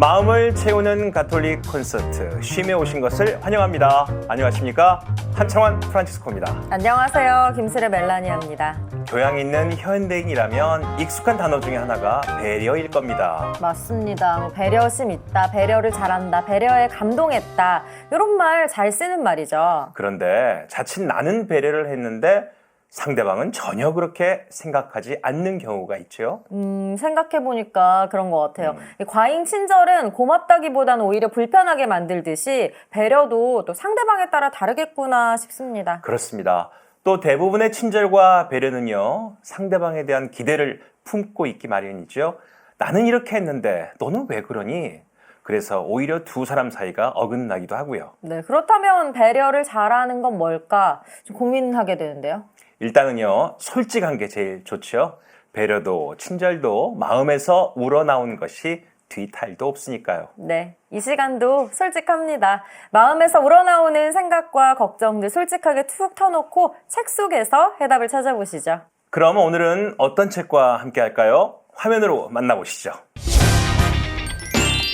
마음을 채우는 가톨릭 콘서트 쉼에 오신 것을 환영합니다. 안녕하십니까? 한창원 프란치스코입니다. 안녕하세요. 김수래 멜라니아입니다. 교양 있는 현대인이라면 익숙한 단어 중에 하나가 배려일 겁니다. 맞습니다. 배려심 있다, 배려를 잘한다, 배려에 감동했다 이런 말 잘 쓰는 말이죠. 그런데 자칫 나는 배려를 했는데 상대방은 전혀 그렇게 생각하지 않는 경우가 있죠. 생각해보니까 그런 것 같아요. 이 과잉 친절은 고맙다기보다는 오히려 불편하게 만들듯이 배려도 또 상대방에 따라 다르겠구나 싶습니다. 그렇습니다. 또 대부분의 친절과 배려는요, 상대방에 대한 기대를 품고 있기 마련이죠. 나는 이렇게 했는데 너는 왜 그러니? 그래서 오히려 두 사람 사이가 어긋나기도 하고요. 네, 그렇다면 배려를 잘하는 건 뭘까 좀 고민하게 되는데요. 일단은요, 솔직한 게 제일 좋죠. 배려도 친절도 마음에서 우러나오는 것이 뒤탈도 없으니까요. 네, 이 시간도 솔직합니다. 마음에서 우러나오는 생각과 걱정들 솔직하게 툭 터놓고 책 속에서 해답을 찾아보시죠. 그럼 오늘은 어떤 책과 함께 할까요? 화면으로 만나보시죠.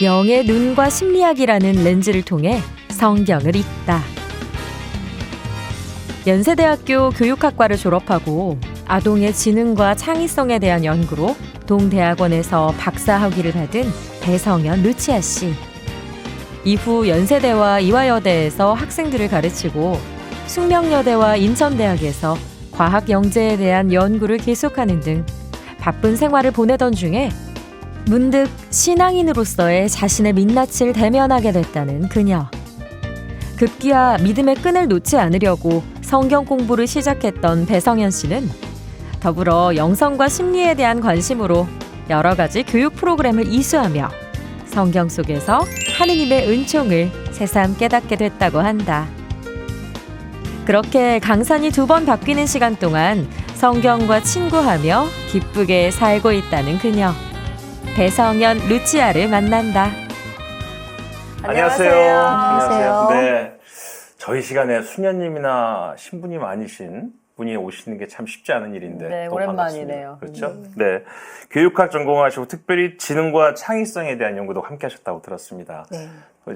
영의 눈과 심리학이라는 렌즈를 통해 성경을 읽다. 연세대학교 교육학과를 졸업하고 아동의 지능과 창의성에 대한 연구로 동대학원에서 박사학위를 받은 배성현 루치아 씨. 이후 연세대와 이화여대에서 학생들을 가르치고 숙명여대와 인천대학에서 과학 영재에 대한 연구를 계속하는 등 바쁜 생활을 보내던 중에 문득 신앙인으로서의 자신의 민낯을 대면하게 됐다는 그녀. 급기야 믿음의 끈을 놓지 않으려고 성경 공부를 시작했던 배성현 씨는 더불어 영성과 심리에 대한 관심으로 여러 가지 교육 프로그램을 이수하며 성경 속에서 하느님의 은총을 새삼 깨닫게 됐다고 한다. 그렇게 강산이 2번 바뀌는 시간 동안 성경과 친구하며 기쁘게 살고 있다는 그녀. 배성현 루치아를 만난다. 안녕하세요. 안녕하세요. 네, 저희 시간에 수녀님이나 신부님 아니신 분이 오시는 게 참 쉽지 않은 일인데 네, 너무 오랜만이네요. 반갑습니다. 그렇죠? 네, 교육학 전공하시고 특별히 지능과 창의성에 대한 연구도 함께 하셨다고 들었습니다. 네.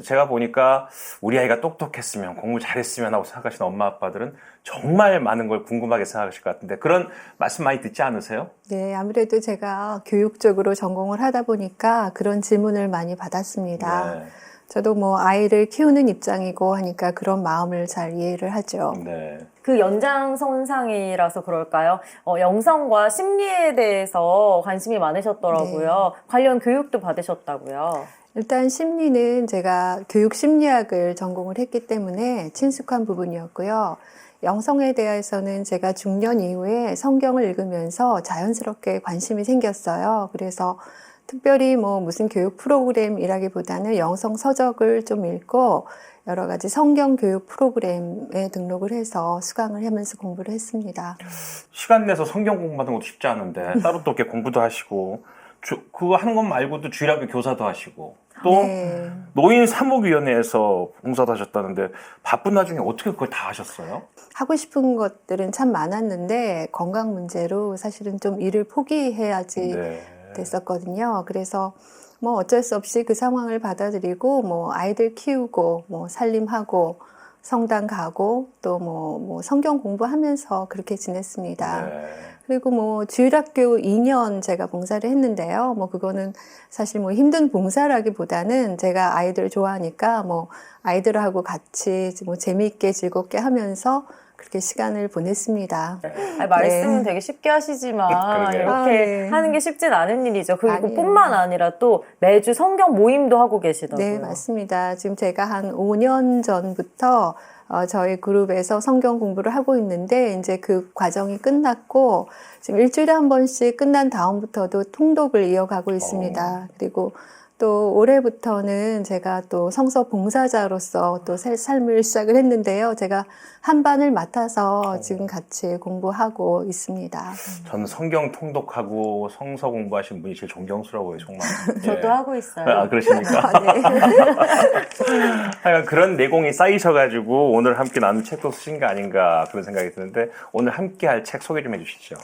제가 보니까 우리 아이가 똑똑했으면 공부 잘했으면 하고 생각하시는 엄마 아빠들은 정말 많은 걸 궁금하게 생각하실 것 같은데 그런 말씀 많이 듣지 않으세요? 네, 아무래도 제가 교육 쪽으로 전공을 하다 보니까 그런 질문을 많이 받았습니다. 네. 저도 뭐 아이를 키우는 입장이고 하니까 그런 마음을 잘 이해를 하죠. 네. 그 연장선상이라서 그럴까요? 영성과 심리에 대해서 관심이 많으셨더라고요. 관련 교육도 받으셨다고요. 일단 심리는 제가 교육 심리학을 전공을 했기 때문에 친숙한 부분이었고요. 영성에 대해서는 제가 중년 이후에 성경을 읽으면서 자연스럽게 관심이 생겼어요. 그래서 특별히 뭐 무슨 교육 프로그램이라기보다는 영성 서적을 좀 읽고 여러 가지 성경 교육 프로그램에 등록을 해서 수강을 하면서 공부를 했습니다. 시간 내서 성경 공부하는 것도 쉽지 않은데 따로 또 이렇게 공부도 하시고 그거 하는 것 말고도 주일학교 교사도 하시고 또 네. 노인 사무위원회에서 봉사도 하셨다는데 바쁜 와중에 어떻게 그걸 다 하셨어요? 하고 싶은 것들은 참 많았는데 건강 문제로 사실은 좀 일을 포기해야지 네. 됐었거든요. 그래서 뭐 어쩔 수 없이 그 상황을 받아들이고 뭐 아이들 키우고 뭐 살림하고 성당 가고 또 뭐 성경 공부하면서 그렇게 지냈습니다. 네. 그리고 뭐 주일학교 2년 제가 봉사를 했는데요. 뭐 그거는 사실 뭐 힘든 봉사라기보다는 제가 아이들 좋아하니까 뭐 아이들하고 같이 뭐 재미있게 즐겁게 하면서 그렇게 시간을 보냈습니다. 말씀은 되게 쉽게 하시지만 그러게요. 이렇게 네. 하는 게 쉽진 않은 일이죠. 그리고 아니에요. 뿐만 아니라 또 매주 성경 모임도 하고 계시더라고요. 네, 맞습니다. 지금 제가 한 5년 전부터 저희 그룹에서 성경 공부를 하고 있는데 이제 그 과정이 끝났고 지금 일주일에 한 번씩 끝난 다음부터도 통독을 이어가고 있습니다. 그리고 또 올해부터는 제가 또 성서 봉사자로서 또 삶을 시작을 했는데요. 제가 한 반을 맡아서 지금 같이 공부하고 있습니다. 저는 성경 통독하고 성서 공부하신 분이 제일 존경스러워요, 정말. 저도 예. 하고 있어요. 아, 그러십니까? 네. 하여간 그런 내공이 쌓이셔가지고 오늘 함께 나눈 책도 쓰신 게 아닌가 그런 생각이 드는데 오늘 함께 할 책 소개 좀 해주시죠.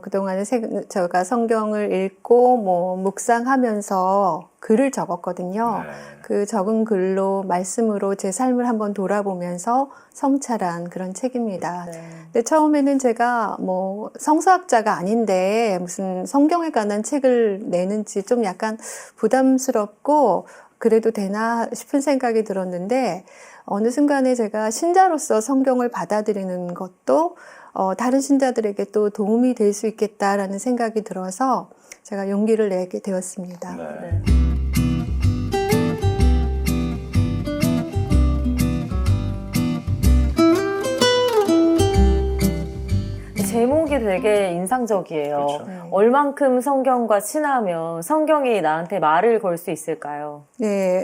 그동안에 제가 성경을 읽고 묵상하면서 글을 적었거든요. 네. 그 적은 글로 말씀으로 제 삶을 한번 돌아보면서 성찰한 그런 책입니다. 네. 근데 처음에는 제가 성서학자가 아닌데 무슨 성경에 관한 책을 내는지 좀 약간 부담스럽고 그래도 되나 싶은 생각이 들었는데 어느 순간에 제가 신자로서 성경을 받아들이는 것도 다른 신자들에게 또 도움이 될 수 있겠다라는 생각이 들어서 제가 용기를 내게 되었습니다. 네. 제목이 되게 인상적이에요. 그렇죠. 얼만큼 성경과 친하면 성경이 나한테 말을 걸 수 있을까요? 네.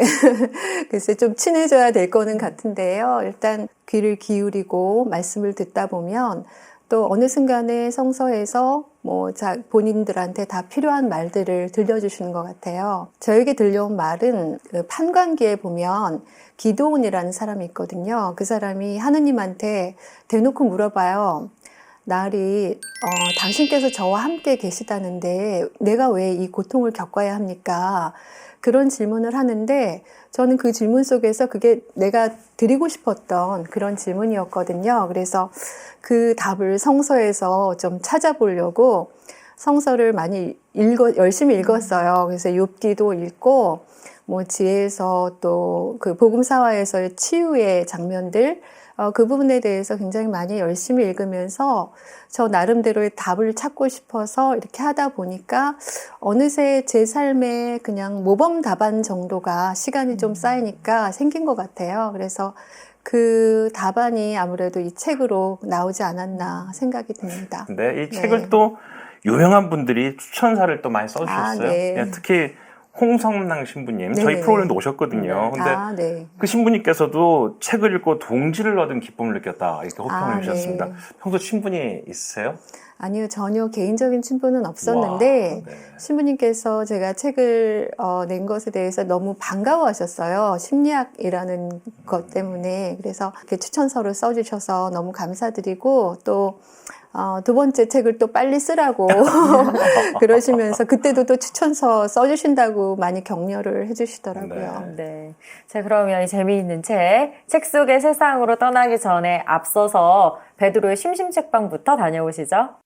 글쎄 좀 친해져야 될 거는 같은데요. 일단 귀를 기울이고 말씀을 듣다 보면 또 어느 순간에 성서에서 본인들한테 다 필요한 말들을 들려주시는 것 같아요. 저에게 들려온 말은 그 판관기에 보면 기드온이라는 사람이 있거든요. 그 사람이 하느님한테 대놓고 물어봐요. 날이 당신께서 저와 함께 계시다는데 내가 왜 이 고통을 겪어야 합니까? 그런 질문을 하는데 저는 그 질문 속에서 그게 내가 드리고 싶었던 그런 질문이었거든요. 그래서 그 답을 성서에서 좀 찾아보려고 성서를 많이 열심히 읽었어요. 그래서 욥기도 읽고 지혜에서 또 그 복음사화에서의 치유의 장면들 그 부분에 대해서 굉장히 많이 열심히 읽으면서 저 나름대로의 답을 찾고 싶어서 이렇게 하다 보니까 어느새 제 삶에 그냥 모범 답안 정도가 시간이 좀 쌓이니까 생긴 것 같아요. 그래서 그 답안이 아무래도 이 책으로 나오지 않았나 생각이 듭니다. 근데 이 책을 또 유명한 분들이 추천사를 또 많이 써주셨어요. 네. 특히 홍성랑 신부님 저희 네네네. 프로그램도 오셨거든요. 근데 네. 그 신부님께서도 책을 읽고 동지를 얻은 기쁨을 느꼈다 이렇게 호평을 주셨습니다. 네. 평소 친분이 있으세요? 아니요, 전혀 개인적인 친분은 없었는데 와, 네. 신부님께서 제가 책을 낸 것에 대해서 너무 반가워하셨어요. 심리학이라는 것 때문에. 그래서 이렇게 추천서를 써주셔서 너무 감사드리고 또 두 번째 책을 또 빨리 쓰라고 그러시면서 그때도 또 추천서 써주신다고 많이 격려를 해주시더라고요. 네. 자, 그러면 이 재미있는 책 속의 세상으로 떠나기 전에 앞서서 베드로의 심심책방부터 다녀오시죠.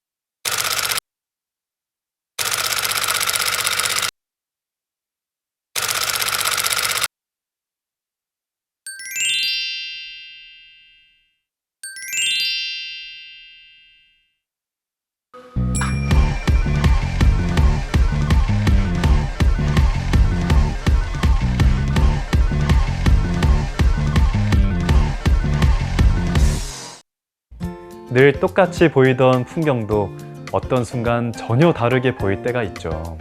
늘 똑같이 보이던 풍경도 어떤 순간 전혀 다르게 보일 때가 있죠.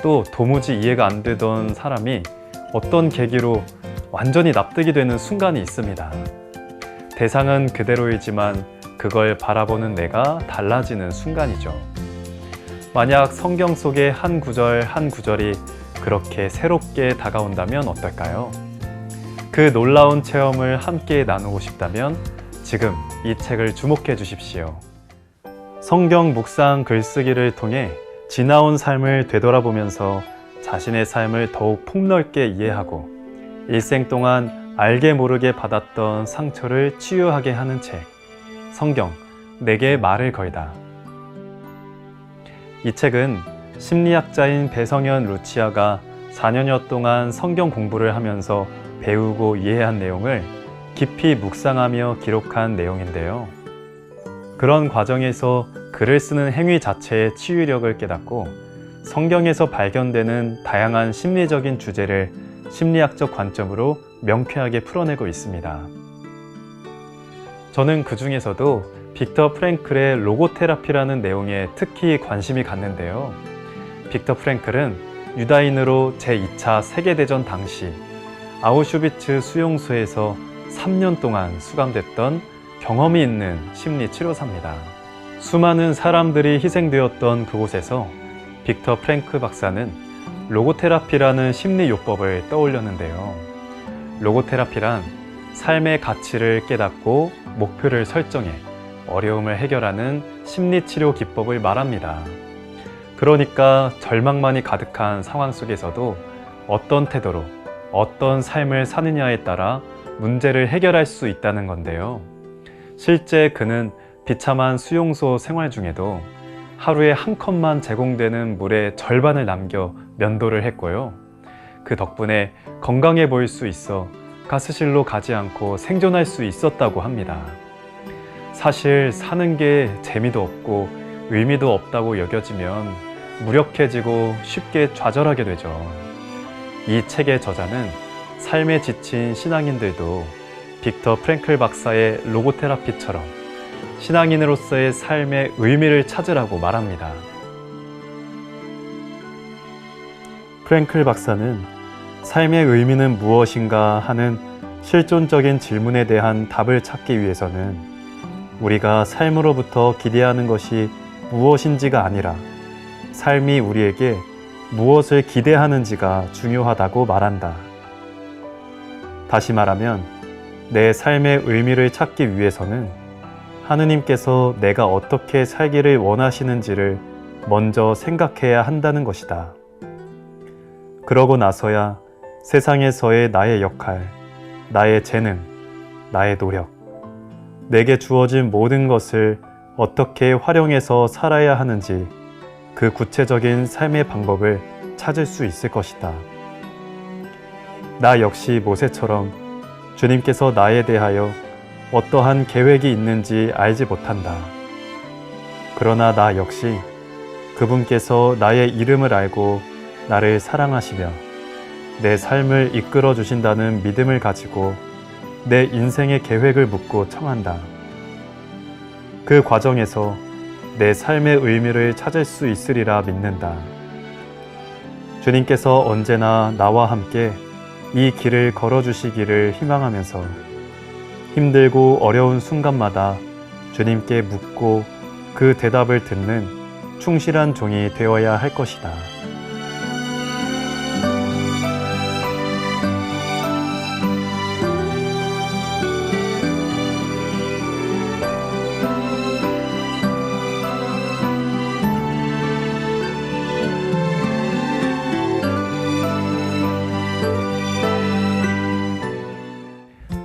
또 도무지 이해가 안 되던 사람이 어떤 계기로 완전히 납득이 되는 순간이 있습니다. 대상은 그대로이지만 그걸 바라보는 내가 달라지는 순간이죠. 만약 성경 속의 한 구절 한 구절이 그렇게 새롭게 다가온다면 어떨까요? 그 놀라운 체험을 함께 나누고 싶다면 지금 이 책을 주목해 주십시오. 성경 묵상 글쓰기를 통해 지나온 삶을 되돌아보면서 자신의 삶을 더욱 폭넓게 이해하고 일생 동안 알게 모르게 받았던 상처를 치유하게 하는 책, 성경, 내게 말을 걸다. 이 책은 심리학자인 배성현 루치아가 4년여 동안 성경 공부를 하면서 배우고 이해한 내용을 깊이 묵상하며 기록한 내용인데요. 그런 과정에서 글을 쓰는 행위 자체의 치유력을 깨닫고 성경에서 발견되는 다양한 심리적인 주제를 심리학적 관점으로 명쾌하게 풀어내고 있습니다. 저는 그 중에서도 빅터 프랭클의 로고테라피라는 내용에 특히 관심이 갔는데요. 빅터 프랭클은 유다인으로 제2차 세계대전 당시 아우슈비츠 수용소에서 3년 동안 수감됐던 경험이 있는 심리치료사입니다. 수많은 사람들이 희생되었던 그곳에서 빅터 프랭클 박사는 로고테라피라는 심리요법을 떠올렸는데요. 로고테라피란 삶의 가치를 깨닫고 목표를 설정해 어려움을 해결하는 심리치료 기법을 말합니다. 그러니까 절망만이 가득한 상황 속에서도 어떤 태도로 어떤 삶을 사느냐에 따라 문제를 해결할 수 있다는 건데요. 실제 그는 비참한 수용소 생활 중에도 하루에 한 컵만 제공되는 물의 절반을 남겨 면도를 했고요. 그 덕분에 건강해 보일 수 있어 가스실로 가지 않고 생존할 수 있었다고 합니다. 사실 사는 게 재미도 없고 의미도 없다고 여겨지면 무력해지고 쉽게 좌절하게 되죠. 이 책의 저자는 삶에 지친 신앙인들도 빅터 프랭클 박사의 로고테라피처럼 신앙인으로서의 삶의 의미를 찾으라고 말합니다. 프랭클 박사는 삶의 의미는 무엇인가 하는 실존적인 질문에 대한 답을 찾기 위해서는 우리가 삶으로부터 기대하는 것이 무엇인지가 아니라 삶이 우리에게 무엇을 기대하는지가 중요하다고 말한다. 다시 말하면 내 삶의 의미를 찾기 위해서는 하느님께서 내가 어떻게 살기를 원하시는지를 먼저 생각해야 한다는 것이다. 그러고 나서야 세상에서의 나의 역할, 나의 재능, 나의 노력, 내게 주어진 모든 것을 어떻게 활용해서 살아야 하는지 그 구체적인 삶의 방법을 찾을 수 있을 것이다. 나 역시 모세처럼 주님께서 나에 대하여 어떠한 계획이 있는지 알지 못한다. 그러나 나 역시 그분께서 나의 이름을 알고 나를 사랑하시며 내 삶을 이끌어 주신다는 믿음을 가지고 내 인생의 계획을 묻고 청한다. 그 과정에서 내 삶의 의미를 찾을 수 있으리라 믿는다. 주님께서 언제나 나와 함께 이 길을 걸어주시기를 희망하면서 힘들고 어려운 순간마다 주님께 묻고 그 대답을 듣는 충실한 종이 되어야 할 것이다.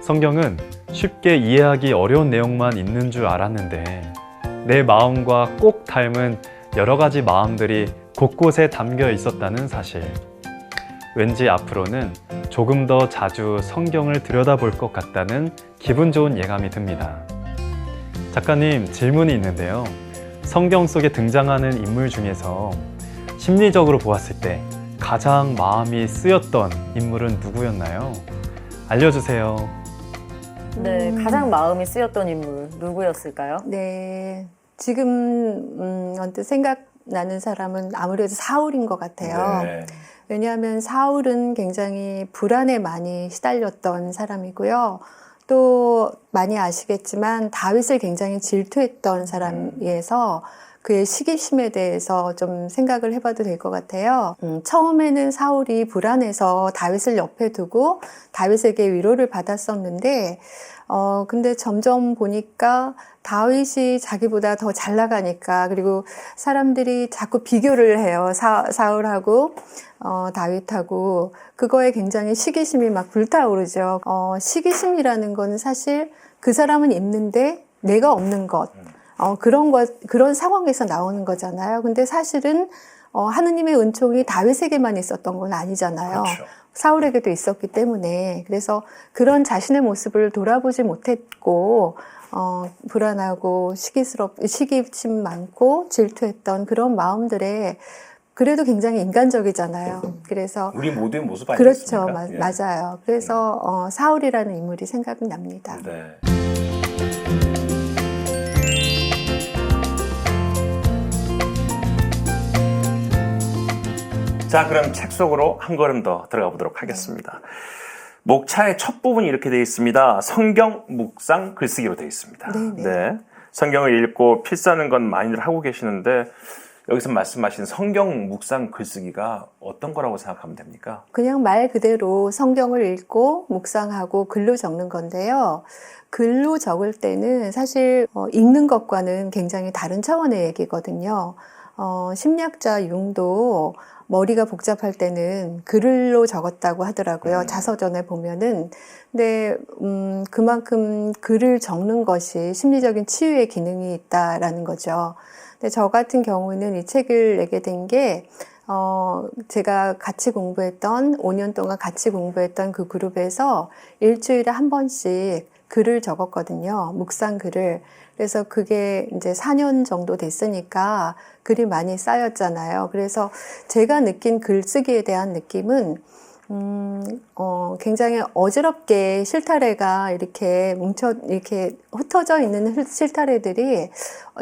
성경은 쉽게 이해하기 어려운 내용만 있는 줄 알았는데 내 마음과 꼭 닮은 여러 가지 마음들이 곳곳에 담겨 있었다는 사실. 왠지 앞으로는 조금 더 자주 성경을 들여다볼 것 같다는 기분 좋은 예감이 듭니다. 작가님, 질문이 있는데요. 성경 속에 등장하는 인물 중에서 심리적으로 보았을 때 가장 마음이 쓰였던 인물은 누구였나요? 알려주세요. 네, 가장 마음이 쓰였던 인물 누구였을까요? 네, 지금 언뜻 생각나는 사람은 아무래도 사울인 것 같아요. 네. 왜냐하면 사울은 굉장히 불안에 많이 시달렸던 사람이고요. 또 많이 아시겠지만 다윗을 굉장히 질투했던 사람이어서 그의 시기심에 대해서 좀 생각을 해봐도 될 것 같아요. 처음에는 사울이 불안해서 다윗을 옆에 두고 다윗에게 위로를 받았었는데 근데 점점 보니까 다윗이 자기보다 더 잘 나가니까, 그리고 사람들이 자꾸 비교를 해요. 사울하고 다윗하고. 그거에 굉장히 시기심이 막 불타오르죠. 시기심이라는 건 사실 그 사람은 있는데 내가 없는 것. 그런 상황에서 나오는 거잖아요. 근데 사실은 하느님의 은총이 다윗에게만 있었던 건 아니잖아요. 그렇죠. 사울에게도 있었기 때문에. 그래서 그런 자신의 모습을 돌아보지 못했고 불안하고 시기심 많고 질투했던 그런 마음들에 그래도 굉장히 인간적이잖아요. 그래서 우리 모두의 모습 그렇죠. 아니겠습니까? 예. 맞아요. 그래서 사울이라는 인물이 생각이 납니다. 네. 자, 그럼 책 속으로 한 걸음 더 들어가 보도록 하겠습니다. 목차의 첫 부분이 이렇게 되어 있습니다. 성경 묵상 글쓰기로 되어 있습니다. 네네. 네. 성경을 읽고 필사하는 건 많이들 하고 계시는데 여기서 말씀하신 성경 묵상 글쓰기가 어떤 거라고 생각하면 됩니까? 그냥 말 그대로 성경을 읽고 묵상하고 글로 적는 건데요. 글로 적을 때는 사실 읽는 것과는 굉장히 다른 차원의 얘기거든요. 심리학자 융도 머리가 복잡할 때는 글로 적었다고 하더라고요. 자서전에 보면은. 근데 그만큼 글을 적는 것이 심리적인 치유의 기능이 있다라는 거죠. 근데 저 같은 경우는 이 책을 내게 된 게 제가 같이 공부했던 5년 동안 같이 공부했던 그 그룹에서 일주일에 한 번씩 글을 적었거든요. 묵상 글을. 그래서 그게 이제 4년 정도 됐으니까 글이 많이 쌓였잖아요. 그래서 제가 느낀 글쓰기에 대한 느낌은 굉장히 어지럽게 실타래가 이렇게 이렇게 흩어져 있는 실타래들이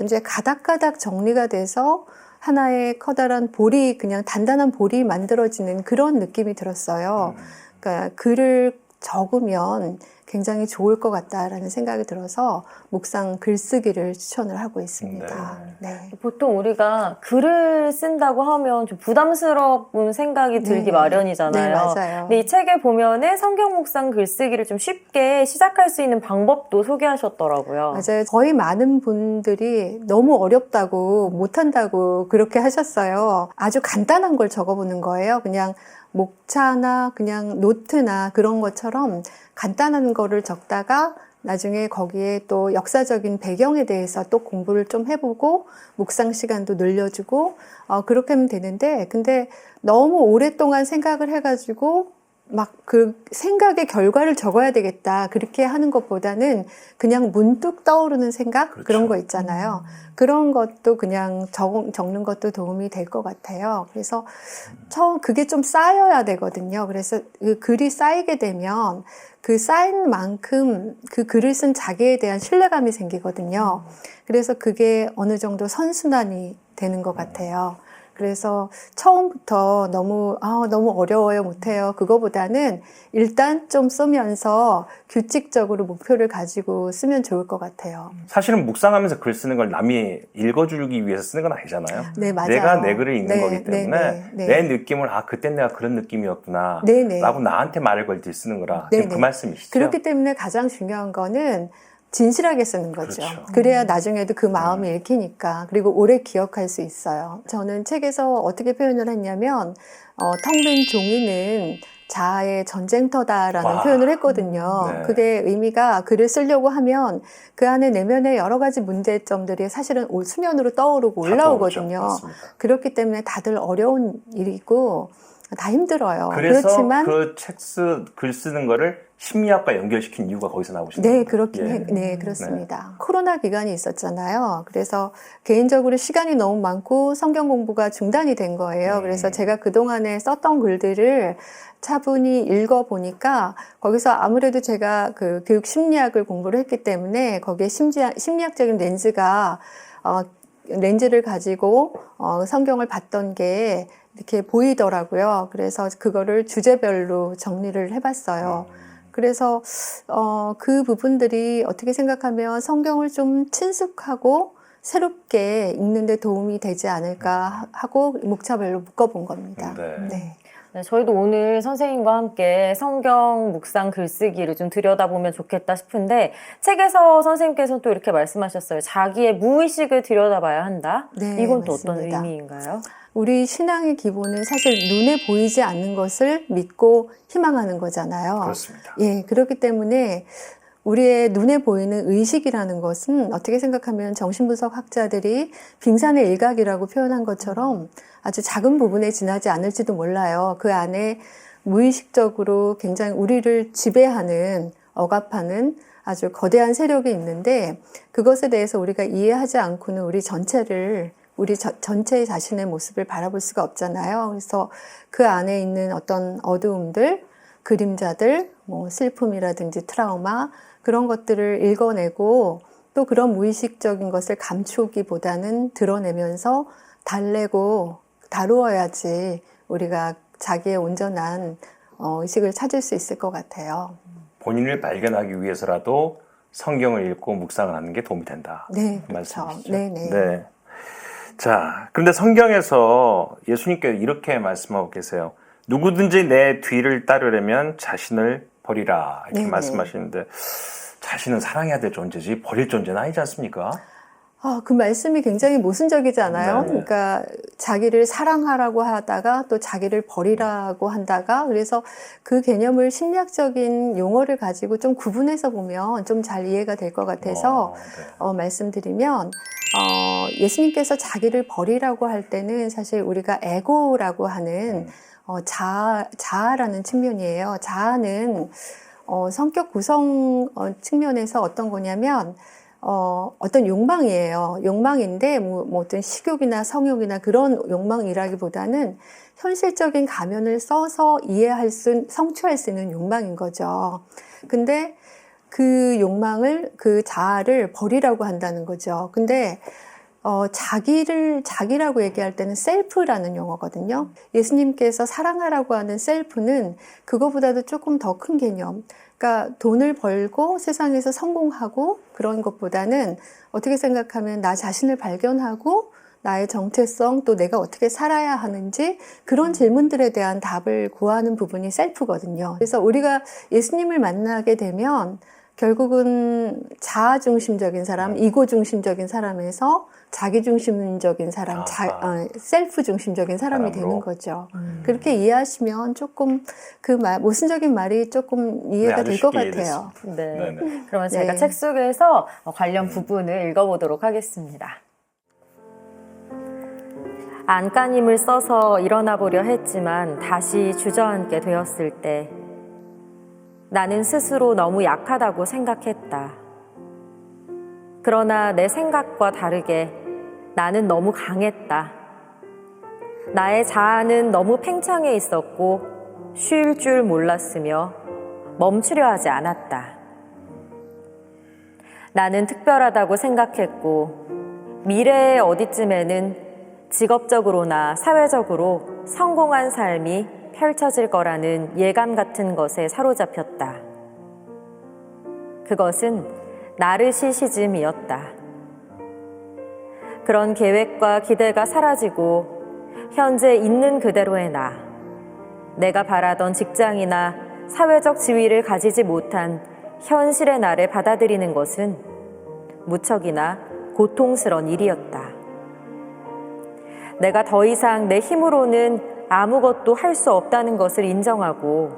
이제 가닥가닥 정리가 돼서 하나의 커다란 볼이, 그냥 단단한 볼이 만들어지는 그런 느낌이 들었어요. 그러니까 글을 적으면 굉장히 좋을 것 같다라는 생각이 들어서 묵상 글쓰기를 추천을 하고 있습니다. 네. 보통 우리가 글을 쓴다고 하면 좀 부담스러운 생각이 들기 네. 마련이잖아요. 네, 맞아요. 근데 이 책에 보면은 성경 묵상 글쓰기를 좀 쉽게 시작할 수 있는 방법도 소개하셨더라고요. 맞아요. 거의 많은 분들이 너무 어렵다고 못한다고 그렇게 하셨어요. 아주 간단한 걸 적어보는 거예요. 그냥 목차나 그냥 노트나 그런 것처럼 간단한 거를 적다가 나중에 거기에 또 역사적인 배경에 대해서 또 공부를 좀 해보고 묵상 시간도 늘려주고 그렇게 하면 되는데, 근데 너무 오랫동안 생각을 해가지고 막 그 생각의 결과를 적어야 되겠다 그렇게 하는 것보다는 그냥 문득 떠오르는 생각, 그렇죠. 그런 거 있잖아요. 그런 것도 그냥 적는 것도 도움이 될 것 같아요. 그래서 처음 그게 좀 쌓여야 되거든요. 그래서 그 글이 쌓이게 되면 그 쌓인 만큼 그 글을 쓴 자기에 대한 신뢰감이 생기거든요. 그래서 그게 어느 정도 선순환이 되는 것 같아요. 그래서 처음부터 너무 어려워요, 못해요. 그거보다는 일단 좀 쓰면서 규칙적으로 목표를 가지고 쓰면 좋을 것 같아요. 사실은 묵상하면서 글 쓰는 걸 남이 읽어주기 위해서 쓰는 건 아니잖아요. 네, 맞아요. 내가 내 글을 읽는 네, 거기 때문에 네. 내 느낌을 그땐 내가 그런 느낌이었구나 네네. 라고 나한테 말을 걸 때 쓰는 거라. 네네. 그 말씀이시죠? 그렇기 때문에 가장 중요한 거는 진실하게 쓰는 거죠. 그렇죠. 그래야 나중에도 그 마음이 읽히니까, 그리고 오래 기억할 수 있어요. 저는 책에서 어떻게 표현을 했냐면 텅 빈 종이는 자아의 전쟁터다라는 와. 표현을 했거든요. 네. 그게 의미가 글을 쓰려고 하면 그 안에 내면의 여러 가지 문제점들이 사실은 수면으로 떠오르고 다 올라오거든요. 떠오르죠. 맞습니다. 그렇기 때문에 다들 어려운 일이고 다 힘들어요. 그래서 그렇지만 그 글 쓰는 거를 심리학과 연결시킨 이유가 거기서 나오시는 네, 거예요. 네, 그렇습니다. 코로나 기간이 있었잖아요. 그래서 개인적으로 시간이 너무 많고 성경 공부가 중단이 된 거예요. 그래서 제가 그동안에 썼던 글들을 차분히 읽어보니까 거기서 아무래도 제가 그 교육 심리학을 공부를 했기 때문에 거기에 심리학적인 렌즈를 가지고 성경을 봤던 게 이렇게 보이더라고요. 그래서 그거를 주제별로 정리를 해봤어요. 그래서 그 부분들이 어떻게 생각하면 성경을 좀 친숙하고 새롭게 읽는 데 도움이 되지 않을까 하고 목차별로 묶어본 겁니다. 네. 네, 저희도 오늘 선생님과 함께 성경 묵상 글쓰기를 좀 들여다보면 좋겠다 싶은데, 책에서 선생님께서 또 이렇게 말씀하셨어요. 자기의 무의식을 들여다봐야 한다. 네, 이건 또 어떤 맞습니다. 의미인가요? 우리 신앙의 기본은 사실 눈에 보이지 않는 것을 믿고 희망하는 거잖아요. 그렇습니다. 예, 그렇기 때문에 우리의 눈에 보이는 의식이라는 것은 어떻게 생각하면 정신분석 학자들이 빙산의 일각이라고 표현한 것처럼 아주 작은 부분에 지나지 않을지도 몰라요. 그 안에 무의식적으로 굉장히 우리를 지배하는, 억압하는 아주 거대한 세력이 있는데, 그것에 대해서 우리가 이해하지 않고는 우리 전체의 자신의 모습을 바라볼 수가 없잖아요. 그래서 그 안에 있는 어떤 어두움들, 그림자들, 슬픔이라든지 트라우마, 그런 것들을 읽어내고 또 그런 무의식적인 것을 감추기보다는 드러내면서 달래고 다루어야지 우리가 자기의 온전한 의식을 찾을 수 있을 것 같아요. 본인을 발견하기 위해서라도 성경을 읽고 묵상을 하는 게 도움이 된다. 네, 그 그렇죠. 말씀이시죠? 네네. 네. 자, 그런데 성경에서 예수님께서 이렇게 말씀하고 계세요. 누구든지 내 뒤를 따르려면 자신을 버리라 이렇게 네네. 말씀하시는데 자신은 사랑해야 될 존재지 버릴 존재는 아니지 않습니까? 그 말씀이 굉장히 모순적이잖아요. 네. 그러니까 자기를 사랑하라고 하다가 또 자기를 버리라고 한다가 그래서 그 개념을 심리학적인 용어를 가지고 좀 구분해서 보면 좀 잘 이해가 될 것 같아서 네. 말씀드리면 예수님께서 자기를 버리라고 할 때는 사실 우리가 에고라고 하는 자아라는 측면이에요. 자아는 성격 구성 측면에서 어떤 거냐면 어떤 욕망이에요. 욕망인데 뭐 어떤 식욕이나 성욕이나 그런 욕망이라기보다는 현실적인 가면을 써서 성취할 수 있는 욕망인 거죠. 근데 그 욕망을, 그 자아를 버리라고 한다는 거죠. 근데 자기라고 얘기할 때는 셀프라는 용어거든요. 예수님께서 사랑하라고 하는 셀프는 그거보다도 조금 더 큰 개념. 그러니까 돈을 벌고 세상에서 성공하고 그런 것보다는 어떻게 생각하면 나 자신을 발견하고 나의 정체성 또 내가 어떻게 살아야 하는지 그런 질문들에 대한 답을 구하는 부분이 셀프거든요. 그래서 우리가 예수님을 만나게 되면 결국은 자아 중심적인 사람, 이고 중심적인 사람에서 자기 중심적인 사람, 셀프 중심적인 사람이 사람으로. 되는 거죠. 그렇게 이해하시면 조금 모순적인 말이 조금 이해가 될 것 같아요. 네. 네네. 그러면 제가 네. 책 속에서 관련 부분을 읽어보도록 하겠습니다. 안간힘을 써서 일어나 보려 했지만 다시 주저앉게 되었을 때 나는 스스로 너무 약하다고 생각했다. 그러나 내 생각과 다르게 나는 너무 강했다. 나의 자아는 너무 팽창해 있었고 쉴 줄 몰랐으며 멈추려 하지 않았다. 나는 특별하다고 생각했고 미래의 어디쯤에는 직업적으로나 사회적으로 성공한 삶이 펼쳐질 거라는 예감 같은 것에 사로잡혔다. 그것은 나르시시즘이었다. 그런 계획과 기대가 사라지고 현재 있는 그대로의 내가 바라던 직장이나 사회적 지위를 가지지 못한 현실의 나를 받아들이는 것은 무척이나 고통스러운 일이었다. 내가 더 이상 내 힘으로는 아무것도 할 수 없다는 것을 인정하고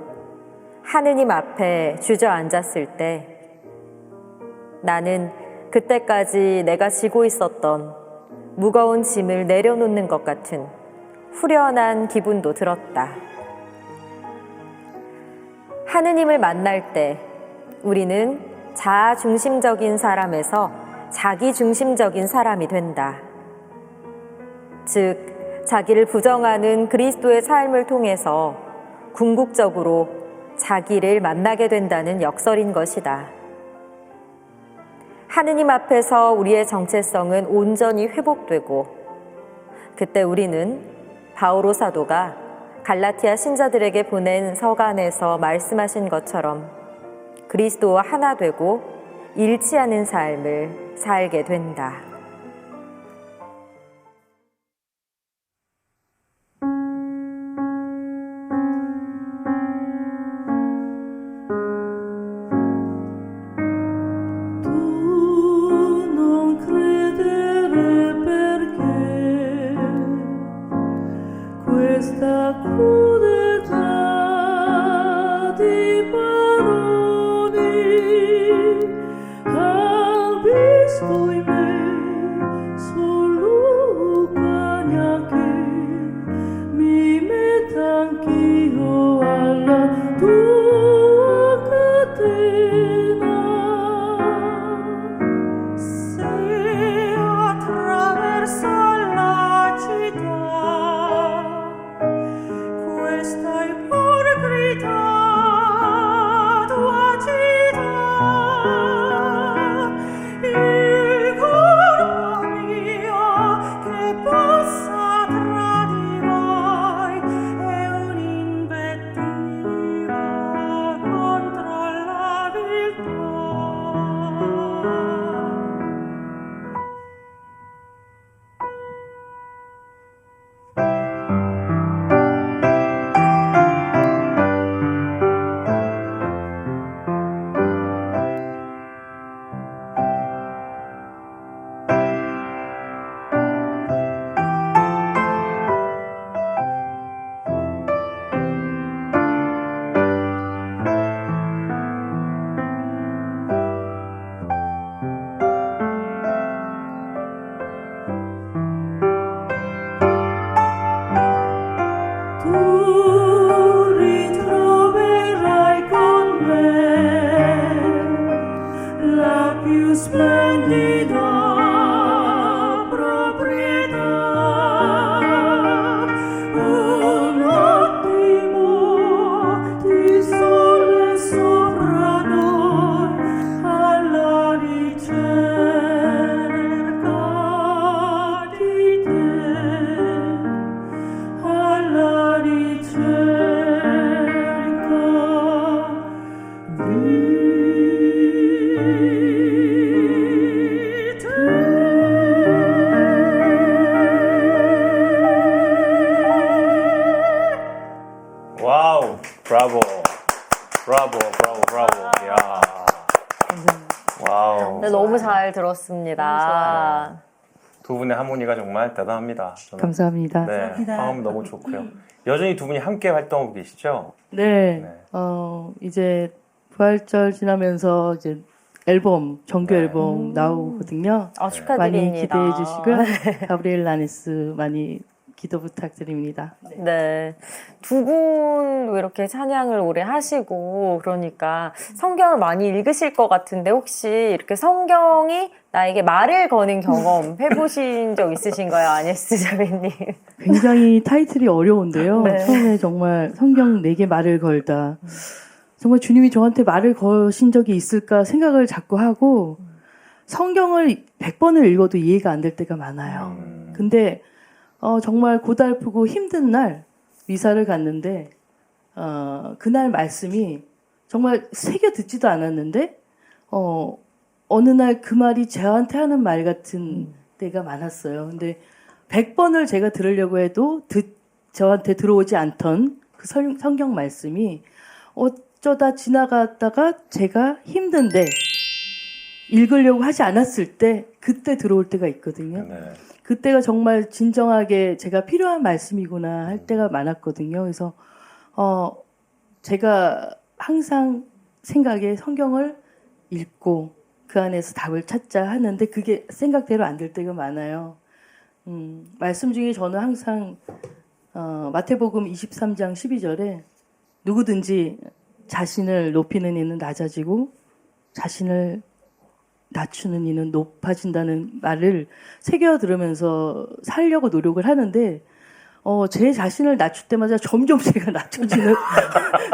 하느님 앞에 주저앉았을 때 나는 그때까지 내가 지고 있었던 무거운 짐을 내려놓는 것 같은 후련한 기분도 들었다. 하느님을 만날 때 우리는 자아 중심적인 사람에서 자기 중심적인 사람이 된다. 즉, 자기를 부정하는 그리스도의 삶을 통해서 궁극적으로 자기를 만나게 된다는 역설인 것이다. 하느님 앞에서 우리의 정체성은 온전히 회복되고 그때 우리는 바오로 사도가 갈라티아 신자들에게 보낸 서간에서 말씀하신 것처럼 그리스도와 하나 되고 일치하는 삶을 살게 된다. Questa crudità di parole ha visto in me solo quaglia che mi metta anch'io alla tua catena. Se attraverso la città questa ipocrita tua città, il corpo mio che possa tradirai è un 브라보. 브라보, 브라보, 브라보. 이야. 와우. 네, 너무 잘 들었습니다. 두 분의 하모니가 정말 대단합니다. 저는. 감사합니다. 네, 화음 너무 좋고요. 여전히 두 분이 함께 활동하고 계시죠? 네. 네. 이제 부활절 지나면서 이제 앨범, 정규 네. 앨범 나오거든요. 아, 많이 축하드립니다. 기대해 주시고요. 가브리엘 라네스 많이 기도 부탁드립니다. 네. 두 분 이렇게 찬양을 오래 하시고 그러니까 성경을 많이 읽으실 것 같은데 혹시 이렇게 성경이 나에게 말을 거는 경험 해보신 적 있으신가요? 아니에스 자매님? 굉장히 타이틀이 어려운데요. 네. 처음에 정말 성경 내게 말을 걸다. 정말 주님이 저한테 말을 거신 적이 있을까 생각을 자꾸 하고 성경을 100번을 읽어도 이해가 안 될 때가 많아요. 근데 정말 고달프고 힘든 날 미사를 갔는데 그날 말씀이 정말 새겨 듣지도 않았는데 어느 날 그 말이 저한테 하는 말 같은 때가 많았어요. 근데 100번을 제가 들으려고 해도 저한테 들어오지 않던 그 성경 말씀이 어쩌다 지나갔다가 제가 힘든데 읽으려고 하지 않았을 때 그때 들어올 때가 있거든요. 네. 그때가 정말 진정하게 제가 필요한 말씀이구나 할 때가 많았거든요. 그래서 제가 항상 생각에 성경을 읽고 그 안에서 답을 찾자 하는데 그게 생각대로 안 될 때가 많아요. 말씀 중에 저는 항상 마태복음 23장 12절에 누구든지 자신을 높이는 이는 낮아지고 자신을 낮추는 이는 높아진다는 말을 새겨 들으면서 살려고 노력을 하는데 제 자신을 낮출 때마다 점점 제가 낮춰지는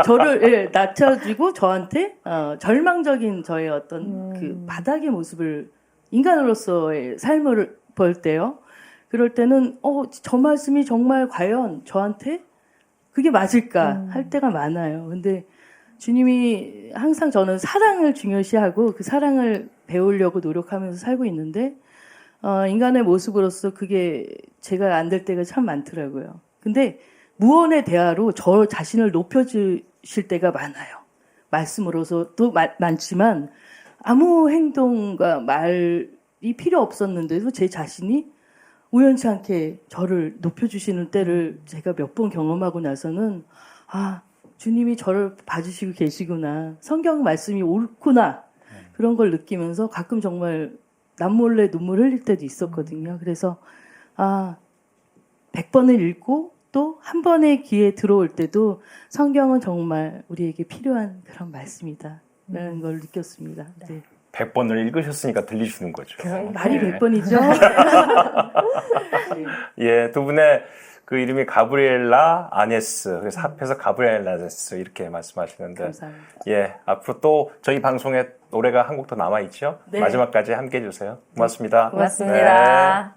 저를 낮춰지고 저한테 절망적인 저의 어떤 그 바닥의 모습을 인간으로서의 삶을 볼 때요. 그럴 때는 저 말씀이 정말 과연 저한테 그게 맞을까 할 때가 많아요. 근데 주님이 항상 저는 사랑을 중요시하고 그 사랑을 배우려고 노력하면서 살고 있는데 인간의 모습으로서 그게 제가 안 될 때가 참 많더라고요. 근데 무언의 대화로 저 자신을 높여주실 때가 많아요. 말씀으로서도 많지만 아무 행동과 말이 필요 없었는데도 제 자신이 우연치 않게 저를 높여주시는 때를 제가 몇 번 경험하고 나서는 주님이 저를 봐주시고 계시구나. 성경 말씀이 옳구나. 그런 걸 느끼면서 가끔 정말 남몰래 눈물 흘릴 때도 있었거든요. 그래서 100번을 읽고 또 한 번의 기회에 들어올 때도 성경은 정말 우리에게 필요한 그런 말씀이다. 라는 걸 느꼈습니다. 네. 100번을 읽으셨으니까 들리시는 거죠. 말이 예. 100번이죠? 예, 두 분의 그 이름이 가브리엘라 아네스, 그래서 합해서 가브리엘 라네스 이렇게 말씀하시는데, 감사합니다. 예, 앞으로 또 저희 방송에 노래가 한 곡 더 남아 있죠. 네. 마지막까지 함께 해주세요. 고맙습니다. 고맙습니다.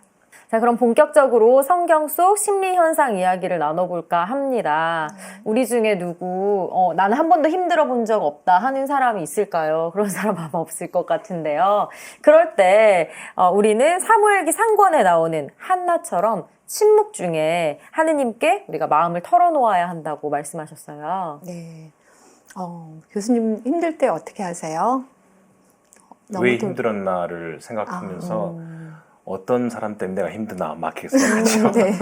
자, 그럼 본격적으로 성경 속 심리 현상 이야기를 나눠볼까 합니다. 우리 중에 누구, 나는 한 번도 힘들어 본 적 없다 하는 사람이 있을까요? 그런 사람 아마 없을 것 같은데요. 그럴 때, 우리는 사무엘기 상권에 나오는 한나처럼 침묵 중에 하느님께 우리가 마음을 털어놓아야 한다고 말씀하셨어요. 네. 교수님 힘들 때 어떻게 하세요? 왜 힘들었나를 생각하면서 어떤 사람 때문에 내가 힘드나 막 이렇게 생각하죠. 네.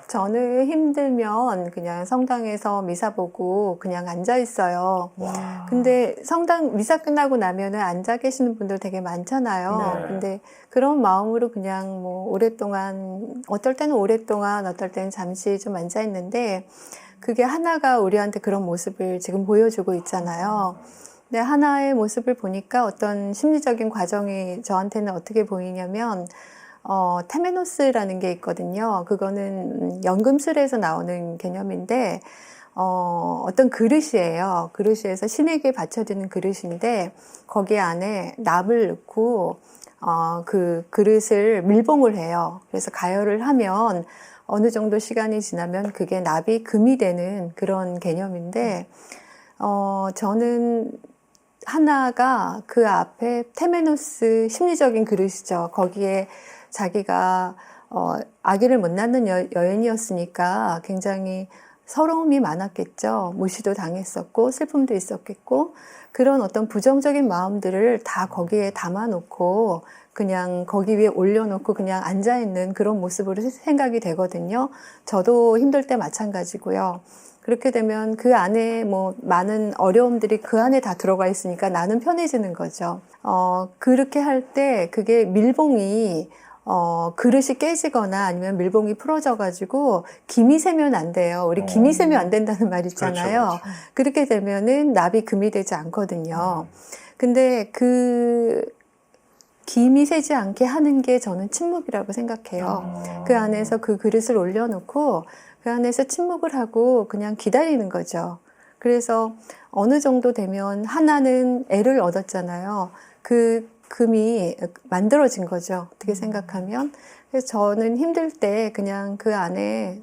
저는 힘들면 그냥 성당에서 미사 보고 그냥 앉아 있어요. 와. 근데 성당 미사 끝나고 나면은 앉아 계시는 분들 되게 많잖아요. 네. 근데 그런 마음으로 그냥 뭐 오랫동안, 어떨 때는 오랫동안, 어떨 때는 잠시 좀 앉아 있는데 그게 하나가 우리한테 그런 모습을 지금 보여주고 있잖아요. 근데 하나의 모습을 보니까 어떤 심리적인 과정이 저한테는 어떻게 보이냐면, 테메노스라는 게 있거든요. 그거는 연금술에서 나오는 개념인데, 어떤 그릇이에요. 그릇에서 신에게 바쳐드는 그릇인데, 거기 안에 납을 넣고, 그 그릇을 밀봉을 해요. 그래서 가열을 하면 어느 정도 시간이 지나면 그게 납이 금이 되는 그런 개념인데, 저는 하나가 그 앞에 테메노스 심리적인 그릇이죠. 거기에 자기가 아기를 못 낳는 여인이었으니까 굉장히 서러움이 많았겠죠. 무시도 당했었고 슬픔도 있었겠고 그런 어떤 부정적인 마음들을 다 거기에 담아놓고 그냥 거기 위에 올려놓고 그냥 앉아있는 그런 모습으로 생각이 되거든요. 저도 힘들 때 마찬가지고요. 그렇게 되면 그 안에 뭐 많은 어려움들이 그 안에 다 들어가 있으니까 나는 편해지는 거죠. 그렇게 할 때 그게 밀봉이 그릇이 깨지거나 아니면 밀봉이 풀어져가지고 김이 새면 안 돼요. 우리 김이 새면 안 된다는 말 있잖아요. 그렇죠. 그렇게 되면은 납이 금이 되지 않거든요. 근데 그 김이 새지 않게 하는 게 저는 침묵이라고 생각해요. 그 안에서 그 그릇을 올려놓고 그 안에서 침묵을 하고 그냥 기다리는 거죠. 그래서 어느 정도 되면 하나는 애를 얻었잖아요. 그 금이 만들어진 거죠. 어떻게 생각하면. 그래서 저는 힘들 때 그냥 그 안에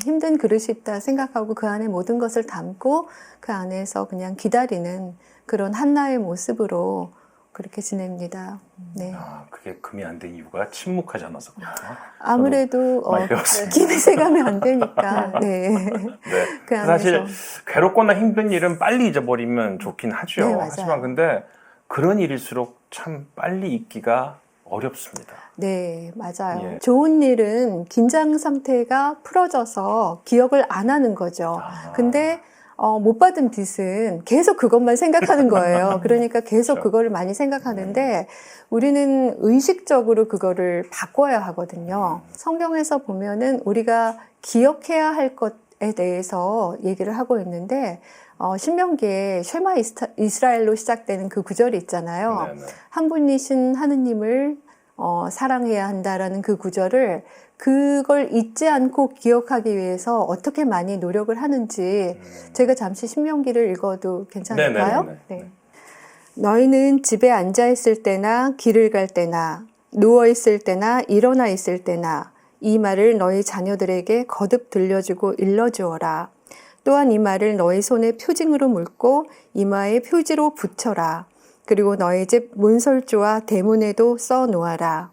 힘든 그릇이 있다 생각하고 그 안에 모든 것을 담고 그 안에서 그냥 기다리는 그런 한나의 모습으로 그렇게 지냅니다. 네. 그게 금이 안 된 이유가 침묵하지 않아서 그렇구나. 아무래도 많이 배웠습니다. 김이 새가면 안 되니까. 네. 네. 그 안에서. 사실 괴롭거나 힘든 일은 빨리 잊어버리면 좋긴 하죠. 네, 맞아요. 하지만 근데 그런 일일수록 참 빨리 잊기가 어렵습니다. 네, 맞아요. 예. 좋은 일은 긴장 상태가 풀어져서 기억을 안 하는 거죠. 근데 못 받은 빚은 계속 그것만 생각하는 거예요. 그러니까 계속 그렇죠. 그거를 많이 생각하는데 우리는 의식적으로 그거를 바꿔야 하거든요. 성경에서 보면은 우리가 기억해야 할 것에 대해서 얘기를 하고 있는데 신명기에 쉐마 이스라엘로 시작되는 그 구절이 있잖아요. 네네. 한 분이신 하느님을 사랑해야 한다라는 그 구절을 그걸 잊지 않고 기억하기 위해서 어떻게 많이 노력을 하는지 제가 잠시 신명기를 읽어도 괜찮을까요? 네네네네. 네. 너희는 집에 앉아 있을 때나 길을 갈 때나 누워 있을 때나 일어나 있을 때나 이 말을 너희 자녀들에게 거듭 들려주고 일러주어라. 또한 이 말을 너희 손에 표징으로 물고 이마에 표지로 붙여라. 그리고 너희 집 문설주와 대문에도 써 놓아라.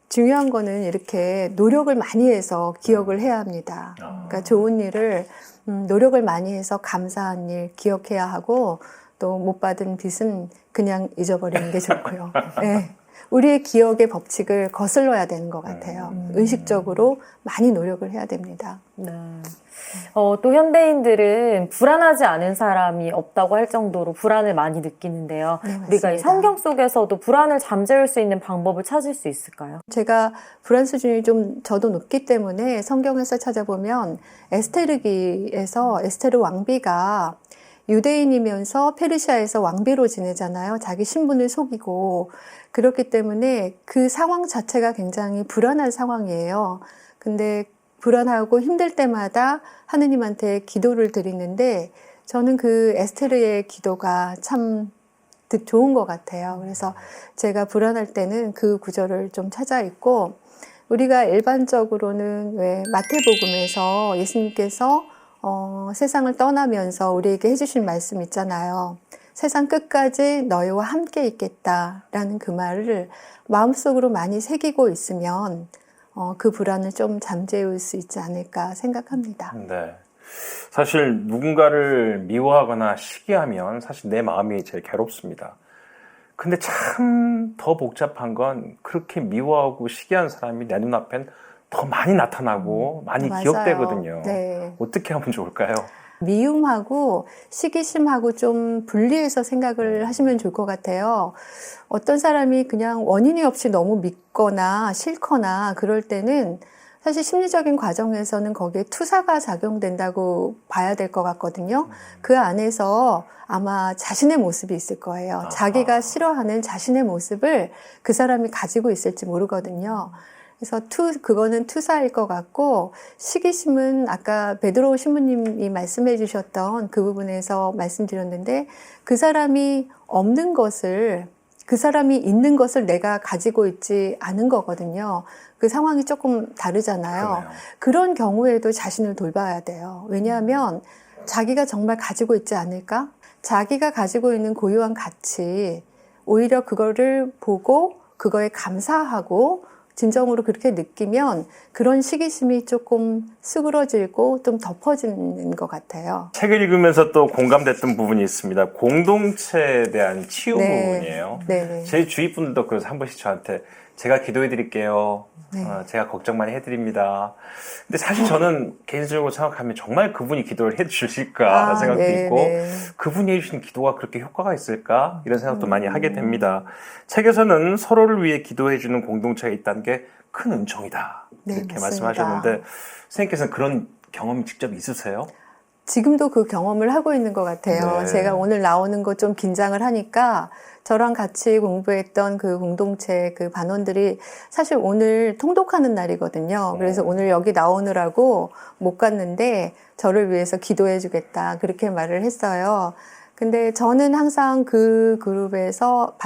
중요한 거는 이렇게 노력을 많이 해서 기억을 해야 합니다. 그러니까 좋은 일을 노력을 많이 해서 감사한 일 기억해야 하고 또 못 받은 빚은 그냥 잊어버리는 게 좋고요. 네. 우리의 기억의 법칙을 거슬러야 되는 것 같아요. 의식적으로 많이 노력을 해야 됩니다. 네. 또 현대인들은 불안하지 않은 사람이 없다고 할 정도로 불안을 많이 느끼는데요. 네, 우리가 이 맞습니다. 성경 속에서도 불안을 잠재울 수 있는 방법을 찾을 수 있을까요? 제가 불안 수준이 좀 저도 높기 때문에 성경에서 찾아보면 에스테르기에서 에스테르 왕비가 유대인이면서 페르시아에서 왕비로 지내잖아요. 자기 신분을 속이고 그렇기 때문에 그 상황 자체가 굉장히 불안한 상황이에요. 근데 불안하고 힘들 때마다 하느님한테 기도를 드리는데 저는 그 에스테르의 기도가 참 좋은 것 같아요. 그래서 제가 불안할 때는 그 구절을 좀 찾아 읽고 우리가 일반적으로는 왜 마태복음에서 예수님께서 세상을 떠나면서 우리에게 해주신 말씀 있잖아요. 세상 끝까지 너희와 함께 있겠다라는 그 말을 마음속으로 많이 새기고 있으면 그 불안을 좀 잠재울 수 있지 않을까 생각합니다. 네. 사실 누군가를 미워하거나 시기하면 사실 내 마음이 제일 괴롭습니다. 근데 참 더 복잡한 건 그렇게 미워하고 시기한 사람이 내 눈앞엔 더 많이 나타나고 많이 맞아요. 기억되거든요. 네. 어떻게 하면 좋을까요? 미움하고 시기심하고 좀 분리해서 생각을 하시면 좋을 것 같아요. 어떤 사람이 그냥 원인이 없이 너무 믿거나 싫거나 그럴 때는 사실 심리적인 과정에서는 거기에 투사가 작용된다고 봐야 될 것 같거든요. 그 안에서 아마 자신의 모습이 있을 거예요. 자기가 싫어하는 자신의 모습을 그 사람이 가지고 있을지 모르거든요. 그래서 그거는 투사일 것 같고 시기심은 아까 베드로 신부님이 말씀해 주셨던 그 부분에서 말씀드렸는데 그 사람이 없는 것을 그 사람이 있는 것을 내가 가지고 있지 않은 거거든요. 그 상황이 조금 다르잖아요. 그러네요. 그런 경우에도 자신을 돌봐야 돼요. 왜냐하면 자기가 정말 가지고 있지 않을까? 자기가 가지고 있는 고유한 가치, 오히려 그거를 보고 그거에 감사하고 진정으로 그렇게 느끼면 그런 시기심이 조금 수그러지고 좀 덮어지는 것 같아요. 책을 읽으면서 또 공감됐던 부분이 있습니다. 공동체에 대한 치유 네. 부분이에요. 네네. 제 주위 분들도 그래서 한 번씩 저한테 제가 기도해 드릴게요. 네. 제가 걱정 많이 해드립니다. 근데 사실 저는 개인적으로 생각하면 정말 그분이 기도를 해주실까 생각도 네, 있고 네. 그분이 해주신 기도가 그렇게 효과가 있을까 이런 생각도 많이 하게 됩니다. 책에서는 서로를 위해 기도해주는 공동체가 있다는 게 큰 은총이다 네, 이렇게 맞습니다. 말씀하셨는데 선생님께서는 그런 경험이 직접 있으세요? 지금도 그 경험을 하고 있는 것 같아요. 네. 제가 오늘 나오는 거 좀 긴장을 하니까 저랑 같이 공부했던 그 공동체 그 반원들이 사실 오늘 통독하는 날이거든요. 그래서 오늘 여기 나오느라고 못 갔는데 저를 위해서 기도해 주겠다 그렇게 말을 했어요. 근데 저는 항상 그 그룹에서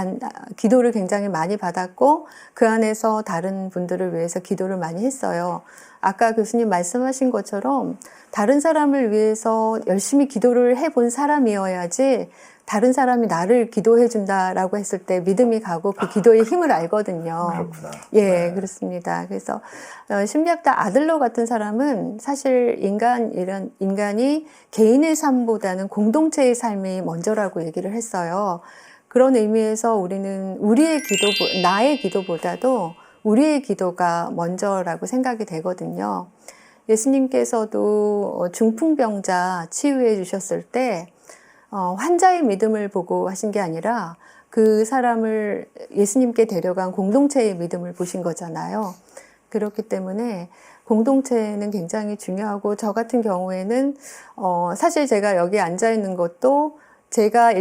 기도를 굉장히 많이 받았고 그 안에서 다른 분들을 위해서 기도를 많이 했어요. 아까 교수님 말씀하신 것처럼 다른 사람을 위해서 열심히 기도를 해본 사람이어야지 다른 사람이 나를 기도해 준다라고 했을 때 믿음이 가고 그 기도의 힘을 알거든요. 그렇구나. 예, 네. 그렇습니다. 그래서 심리학자 아들러 같은 사람은 사실 인간이 개인의 삶보다는 공동체의 삶이 먼저라고 얘기를 했어요. 그런 의미에서 우리는 나의 기도보다도 우리의 기도가 먼저라고 생각이 되거든요. 예수님께서도 중풍병자 치유해 주셨을 때 환자의 믿음을 보고 하신 게 아니라 그 사람을 예수님께 데려간 공동체의 믿음을 보신 거잖아요. 그렇기 때문에 공동체는 굉장히 중요하고 저 같은 경우에는 사실 제가 여기 앉아 있는 것도 제가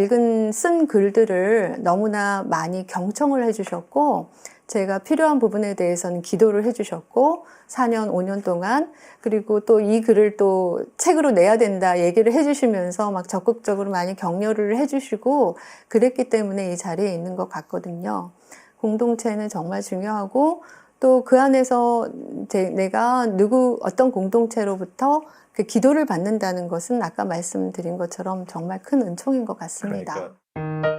쓴 글들을 너무나 많이 경청을 해주셨고 제가 필요한 부분에 대해서는 기도를 해주셨고 4년, 5년 동안 그리고 또 이 글을 또 책으로 내야 된다 얘기를 해주시면서 막 적극적으로 많이 격려를 해주시고 그랬기 때문에 이 자리에 있는 것 같거든요. 공동체는 정말 중요하고 또 그 안에서 내가 어떤 공동체로부터 그 기도를 받는다는 것은 아까 말씀드린 것처럼 정말 큰 은총인 것 같습니다. 그러니까.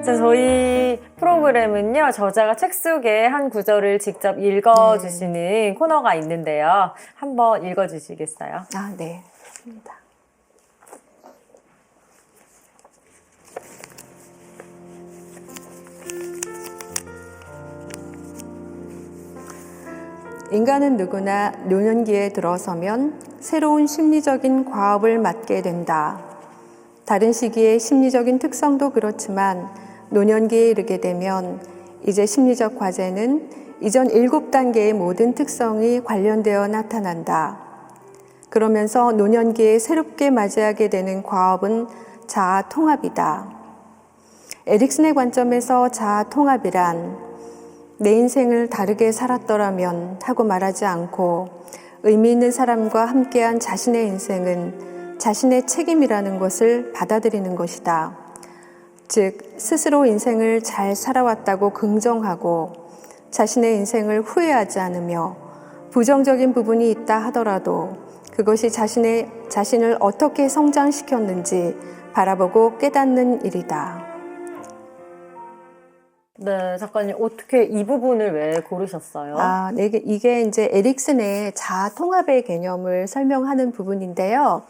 자, 저희 프로그램은요, 저자가 책 속의 한 구절을 직접 읽어주시는 코너가 있는데요. 한번 읽어주시겠어요? 아, 네. 맞습니다. 인간은 누구나 노년기에 들어서면 새로운 심리적인 과업을 맡게 된다. 다른 시기의 심리적인 특성도 그렇지만 노년기에 이르게 되면 이제 심리적 과제는 이전 7단계의 모든 특성이 관련되어 나타난다. 그러면서 노년기에 새롭게 맞이하게 되는 과업은 자아 통합이다. 에릭슨의 관점에서 자아 통합이란 내 인생을 다르게 살았더라면 하고 말하지 않고 의미 있는 사람과 함께한 자신의 인생은 자신의 책임이라는 것을 받아들이는 것이다. 즉, 스스로 인생을 잘 살아왔다고 긍정하고 자신의 인생을 후회하지 않으며 부정적인 부분이 있다 하더라도 그것이 자신을 어떻게 성장시켰는지 바라보고 깨닫는 일이다. 네, 작가님, 어떻게 이 부분을 왜 고르셨어요? 아, 네, 이게 이제 에릭슨의 자아 통합의 개념을 설명하는 부분인데요.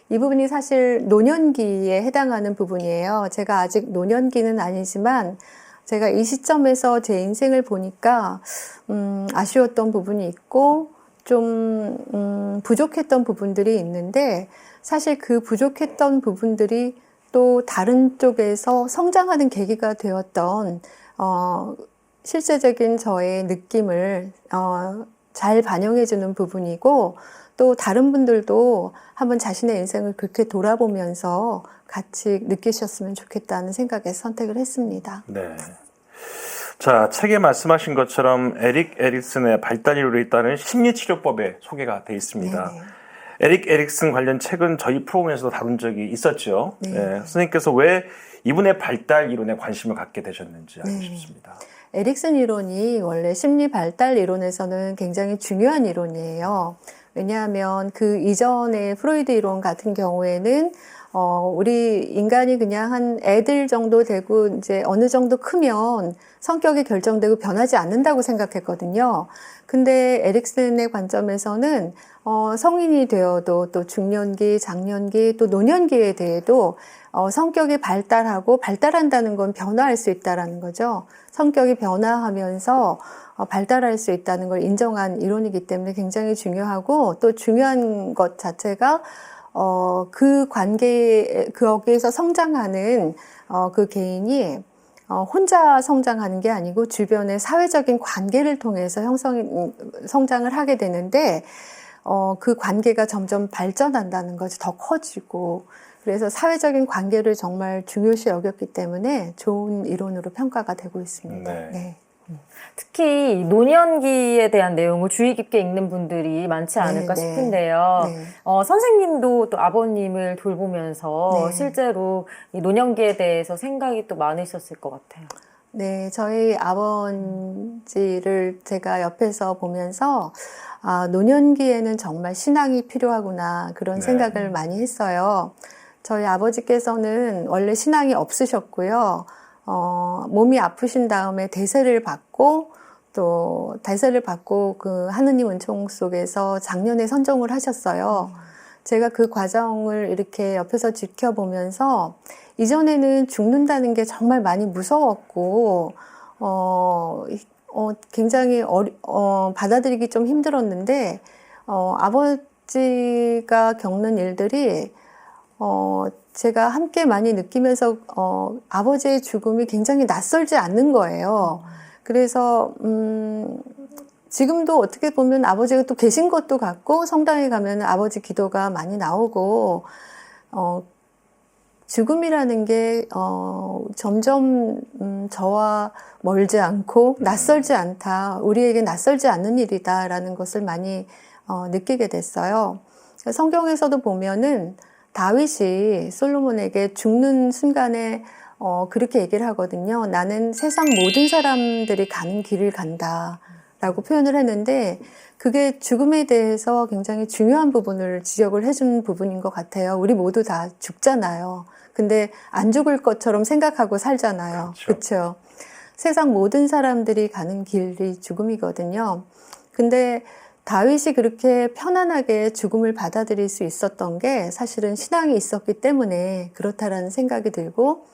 이 부분이 사실 노년기에 해당하는 부분이에요. 제가 아직 노년기는 아니지만 제가 이 시점에서 제 인생을 보니까 아쉬웠던 부분이 있고 좀 부족했던 부분들이 있는데 사실 그 부족했던 부분들이 또 다른 쪽에서 성장하는 계기가 되었던 실제적인 저의 느낌을 잘 반영해주는 부분이고 또 다른 분들도 한번 자신의 인생을 그렇게 돌아보면서 같이 느끼셨으면 좋겠다는 생각에 선택을 했습니다. 네. 자, 책에 말씀하신 것처럼 에릭 에릭슨의 발달 이론에 있다는 심리치료법에 소개가 되어 있습니다. 네네. 에릭 에릭슨 관련 책은 저희 프로그램에서도 다룬 적이 있었죠. 네. 네. 선생님께서 왜 이분의 발달 이론에 관심을 갖게 되셨는지 알고 네. 싶습니다. 에릭슨 이론이 원래 심리 발달 이론에서는 굉장히 중요한 이론이에요. 왜냐하면 그 이전의 프로이드 이론 같은 경우에는 우리 인간이 그냥 한 애들 정도 되고 이제 어느 정도 크면 성격이 결정되고 변하지 않는다고 생각했거든요. 근데 에릭슨의 관점에서는 성인이 되어도 또 중년기, 장년기, 또 노년기에 대해도 성격이 발달하고 발달한다는 건 변화할 수 있다라는 거죠. 성격이 변화하면서 발달할 수 있다는 걸 인정한 이론이기 때문에 굉장히 중요하고 또 중요한 것 자체가 그 관계, 거기에서 성장하는 그 개인이 혼자 성장하는 게 아니고 주변의 사회적인 관계를 통해서 성장을 하게 되는데 그 관계가 점점 발전한다는 것이 더 커지고 그래서 사회적인 관계를 정말 중요시 여겼기 때문에 좋은 이론으로 평가가 되고 있습니다. 네. 네. 특히 노년기에 대한 내용을 주의 깊게 읽는 분들이 많지 않을까 네, 싶은데요. 네. 선생님도 또 아버님을 돌보면서 네. 실제로 이 노년기에 대해서 생각이 또 많으셨을 것 같아요. 네, 저희 아버지를 제가 옆에서 보면서 노년기에는 정말 신앙이 필요하구나 그런 네. 생각을 많이 했어요. 저희 아버지께서는 원래 신앙이 없으셨고요. 몸이 아프신 다음에 대세를 받고 또 대세를 받고 그 하느님 은총 속에서 작년에 선종을 하셨어요. 제가 그 과정을 이렇게 옆에서 지켜보면서 이전에는 죽는다는 게 정말 많이 무서웠고 굉장히 받아들이기 좀 힘들었는데 아버지가 겪는 일들이 제가 함께 많이 느끼면서 아버지의 죽음이 굉장히 낯설지 않는 거예요. 그래서 지금도 어떻게 보면 아버지가 또 계신 것도 같고 성당에 가면 아버지 기도가 많이 나오고 죽음이라는 게 점점 저와 멀지 않고 낯설지 않다. 우리에게 낯설지 않는 일이다라는 것을 많이 느끼게 됐어요. 성경에서도 보면은 다윗이 솔로몬에게 죽는 순간에 그렇게 얘기를 하거든요. 나는 세상 모든 사람들이 가는 길을 간다 라고 표현을 했는데 그게 죽음에 대해서 굉장히 중요한 부분을 지적을 해준 부분인 것 같아요. 우리 모두 다 죽잖아요. 근데 안 죽을 것처럼 생각하고 살잖아요. 그렇죠? 세상 모든 사람들이 가는 길이 죽음이거든요. 근데 다윗이 그렇게 편안하게 죽음을 받아들일 수 있었던 게 사실은 신앙이 있었기 때문에 그렇다라는 생각이 들고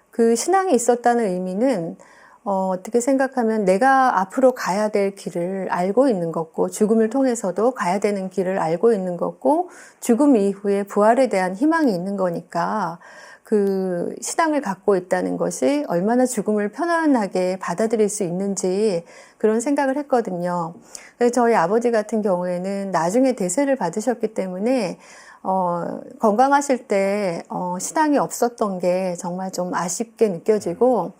그 신앙이 있었다는 의미는 어떻게 생각하면 내가 앞으로 가야 될 길을 알고 있는 거고 죽음을 통해서도 가야 되는 길을 알고 있는 거고 죽음 이후에 부활에 대한 희망이 있는 거니까 그 신앙을 갖고 있다는 것이 얼마나 죽음을 편안하게 받아들일 수 있는지 그런 생각을 했거든요. 그래서 저희 아버지 같은 경우에는 나중에 대세를 받으셨기 때문에 건강하실 때 신앙이 없었던 게 정말 좀 아쉽게 느껴지고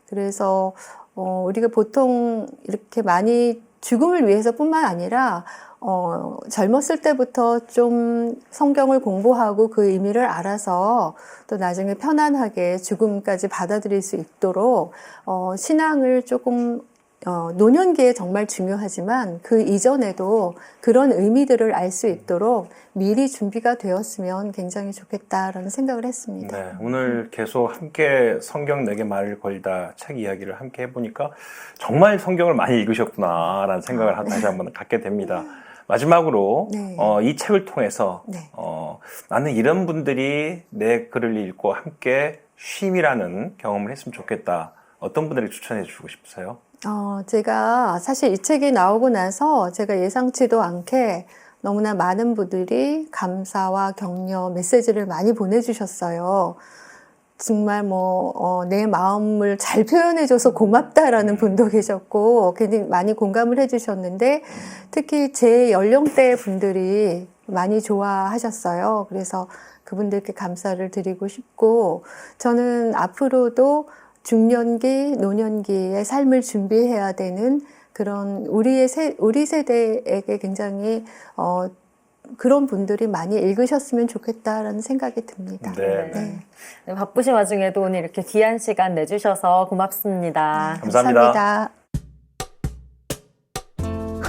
그래서 우리가 보통 이렇게 많이 죽음을 위해서뿐만 아니라 젊었을 때부터 좀 성경을 공부하고 그 의미를 알아서 또 나중에 편안하게 죽음까지 받아들일 수 있도록 신앙을 조금 노년기에 정말 중요하지만 그 이전에도 그런 의미들을 알 수 있도록 미리 준비가 되었으면 굉장히 좋겠다라는 생각을 했습니다. 네, 오늘 계속 함께 성경 내게 말을 걸다 책 이야기를 함께 해보니까 정말 성경을 많이 읽으셨구나라는 생각을 다시 한번 갖게 됩니다. 마지막으로 네. 이 책을 통해서 네. 나는 이런 분들이 내 글을 읽고 함께 쉼이라는 경험을 했으면 좋겠다. 어떤 분들을 추천해 주고 싶으세요? 제가 사실 이 책이 나오고 나서 제가 예상치도 않게 너무나 많은 분들이 감사와 격려 메시지를 많이 보내주셨어요. 정말 내 마음을 잘 표현해줘서 고맙다라는 분도 계셨고 굉장히 많이 공감을 해주셨는데 특히 제 연령대 분들이 많이 좋아하셨어요. 그래서 그분들께 감사를 드리고 싶고 저는 앞으로도 중년기, 노년기의 삶을 준비해야 되는 그런 우리 세대에게 굉장히 그런 분들이 많이 읽으셨으면 좋겠다라는 생각이 듭니다. 네. 네, 바쁘신 와중에도 오늘 이렇게 귀한 시간 내주셔서 고맙습니다. 감사합니다. 감사합니다.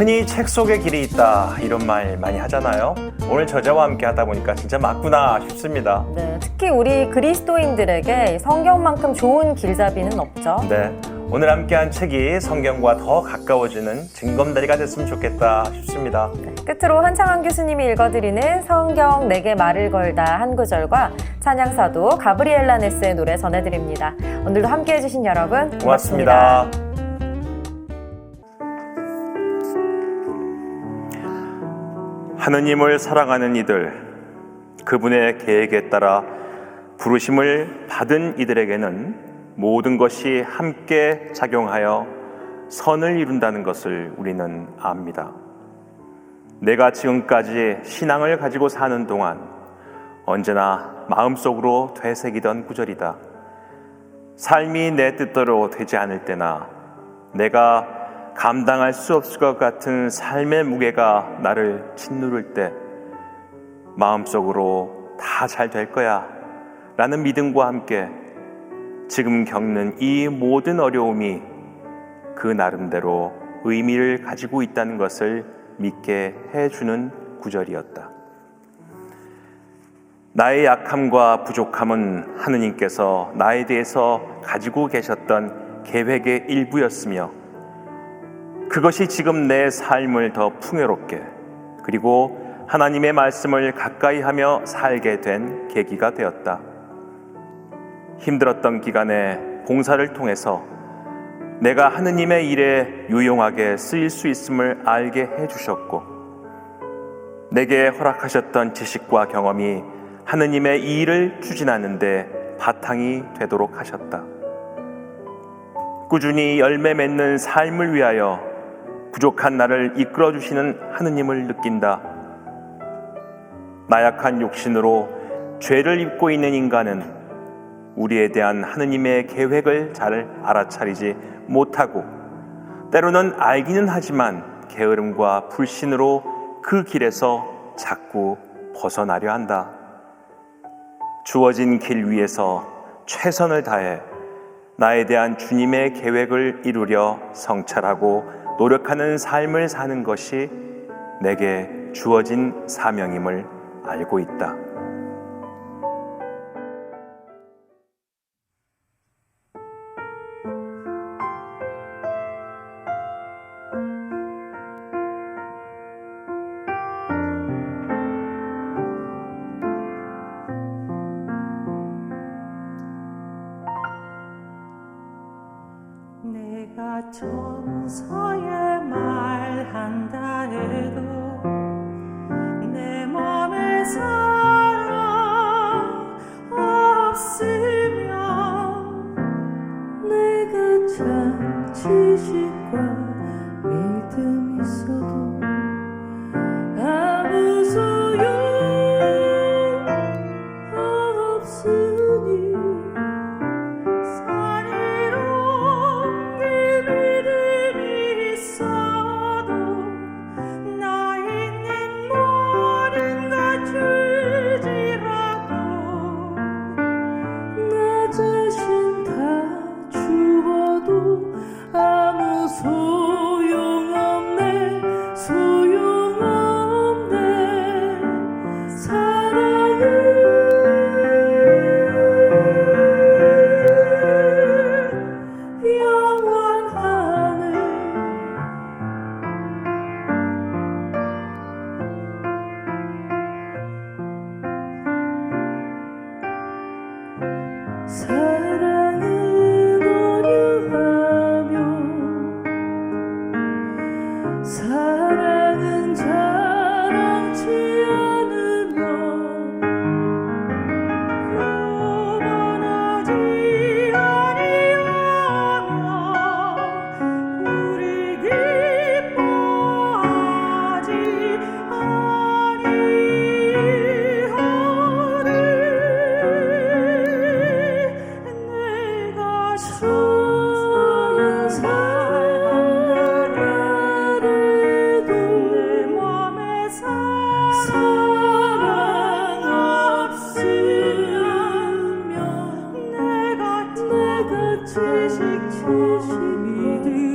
흔히 책 속에 길이 있다 이런 말 많이 하잖아요. 오늘 저자와 함께 하다 보니까 진짜 맞구나 싶습니다. 네, 특히 우리 그리스도인들에게 성경만큼 좋은 길잡이는 없죠. 네, 오늘 함께한 책이 성경과 더 가까워지는 징검다리가 됐으면 좋겠다 싶습니다. 끝으로 한창환 교수님이 읽어드리는 성경 내게 말을 걸다 한 구절과 찬양사도 가브리엘라 네스의 노래 전해드립니다. 오늘도 함께해 주신 여러분 고맙습니다. 하느님을 사랑하는 이들, 그분의 계획에 따라 부르심을 받은 이들에게는 모든 것이 함께 작용하여 선을 이룬다는 것을 우리는 압니다. 내가 지금까지 신앙을 가지고 사는 동안 언제나 마음속으로 되새기던 구절이다. 삶이 내 뜻대로 되지 않을 때나 내가 감당할 수 없을 것 같은 삶의 무게가 나를 짓누를 때 마음속으로 다 잘 될 거야 라는 믿음과 함께 지금 겪는 이 모든 어려움이 그 나름대로 의미를 가지고 있다는 것을 믿게 해주는 구절이었다. 나의 약함과 부족함은 하느님께서 나에 대해서 가지고 계셨던 계획의 일부였으며 그것이 지금 내 삶을 더 풍요롭게 그리고 하나님의 말씀을 가까이 하며 살게 된 계기가 되었다. 힘들었던 기간에 봉사를 통해서 내가 하느님의 일에 유용하게 쓰일 수 있음을 알게 해주셨고 내게 허락하셨던 지식과 경험이 하느님의 이 일을 추진하는 데 바탕이 되도록 하셨다. 꾸준히 열매 맺는 삶을 위하여 부족한 나를 이끌어주시는 하느님을 느낀다. 나약한 육신으로 죄를 입고 있는 인간은 우리에 대한 하느님의 계획을 잘 알아차리지 못하고 때로는 알기는 하지만 게으름과 불신으로 그 길에서 자꾸 벗어나려 한다. 주어진 길 위에서 최선을 다해 나에 대한 주님의 계획을 이루려 성찰하고 노력하는 삶을 사는 것이 내게 주어진 사명임을 알고 있다. 내가 정서에 말한다 해도 내 맘에 사랑 없으면 내가 참 지식과 믿음 있어도 아무 소용 없으니 산 위로 믿음이 있어도 나 있는 모든 것 줄지라도 나 자신 다 주어도 아무 소용없네 소용없네 사랑은 영원하네 사랑은 온유하며 사랑은 자랑치 않으며 교만하지 아니하며 우리 기뻐하지 아니하네 내가 좋은 사랑해도 내 맘에 사랑 없으면 내가 지식 믿음